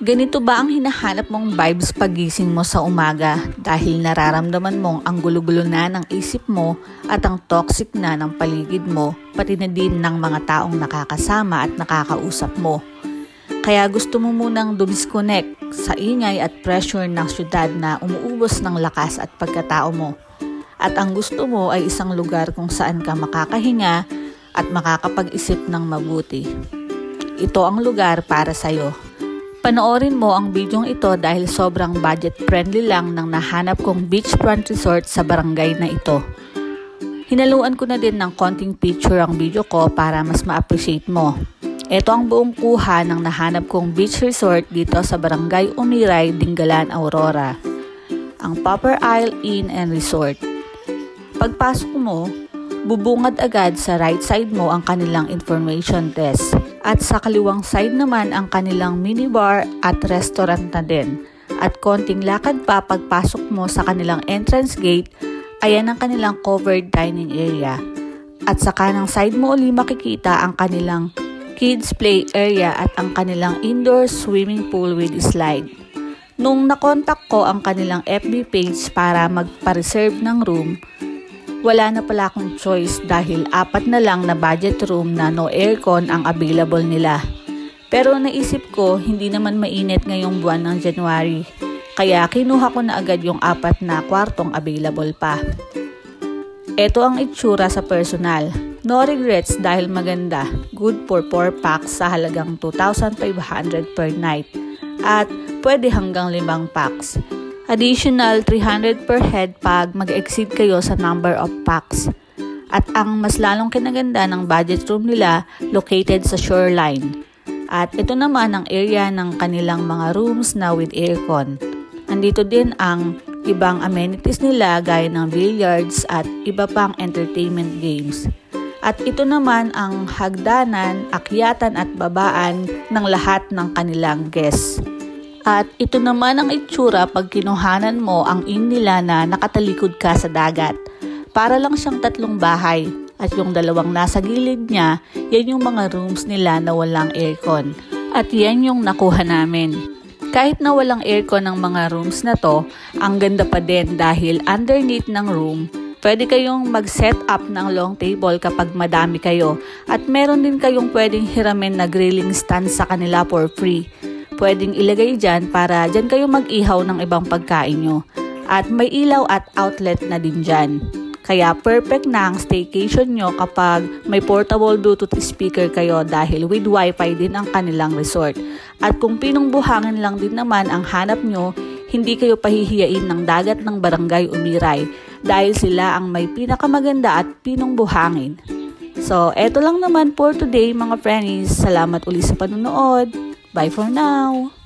Ganito ba ang hinahanap mong vibes pagising mo sa umaga dahil nararamdaman mong ang gulo-gulo na ng isip mo at ang toxic na ng paligid mo, pati na din ng mga taong nakakasama at nakakausap mo? Kaya gusto mo munang dumisconnect sa ingay at pressure ng syudad na umuubos ng lakas at pagkatao mo. At ang gusto mo ay isang lugar kung saan ka makakahinga at makakapag-isip ng mabuti. Ito ang lugar para sa'yo. Panoorin mo ang bidyong ito dahil sobrang budget-friendly lang ng nahanap kong beachfront resort sa barangay na ito. Hinaluan ko na din ng konting picture ang video ko para mas ma-appreciate mo. Ito ang buong kuha ng nahanap kong beach resort dito sa Barangay Umiray, Dingalan, Aurora. Ang Popper Isle Inn and Resort. Pagpasok mo, bubungad agad sa right side mo ang kanilang information desk. At sa kaliwang side naman ang kanilang minibar at restaurant na din. At konting lakad pa pagpasok mo sa kanilang entrance gate, ayan ang kanilang covered dining area. At sa kanang side mo uli makikita ang kanilang kids play area at ang kanilang indoor swimming pool with slide. Nung nakontak ko ang kanilang FB page para magpa-reserve ng room, wala na pala akong choice dahil 4 na lang na budget room na no aircon ang available nila. Pero naisip ko hindi naman mainit ngayong buwan ng January, kaya kinuha ko na agad yung 4 na kwartong available pa. Ito ang itsura sa personal. No regrets dahil maganda. Good for 4 packs sa halagang 2,500 per night. At pwede hanggang 5 packs. Additional 300 per head pag mag-exceed kayo sa number of packs. At ang mas lalong kinaganda ng budget room nila located sa shoreline. At ito naman ang area ng kanilang mga rooms na with aircon. Andito din ang ibang amenities nila gaya ng billiards at iba pang entertainment games. At ito naman ang hagdanan, akyatan at babaan ng lahat ng kanilang guests. At ito naman ang itsura pag kinuhanan mo ang inn nila na nakatalikod ka sa dagat. Para lang siyang 3 bahay at yung 2 nasa gilid niya, yan yung mga rooms nila na walang aircon. At yan yung nakuha namin. Kahit na walang aircon ng mga rooms na to, ang ganda pa din dahil underneath ng room, pwede kayong mag-set up ng long table kapag madami kayo. At meron din kayong pwedeng hiramin na grilling stand sa kanila for free. Pwedeng ilagay dyan para dyan kayo mag-ihaw ng ibang pagkain nyo. At may ilaw at outlet na din dyan. Kaya perfect na ang staycation nyo kapag may portable Bluetooth speaker kayo dahil with wifi din ang kanilang resort. At kung pinong buhangin lang din naman ang hanap nyo, hindi kayo pahihiyain ng dagat ng Barangay Umiray dahil sila ang may pinakamaganda at pinong buhangin. So, eto lang naman for today mga friends. Salamat uli sa panonood. Bye for now!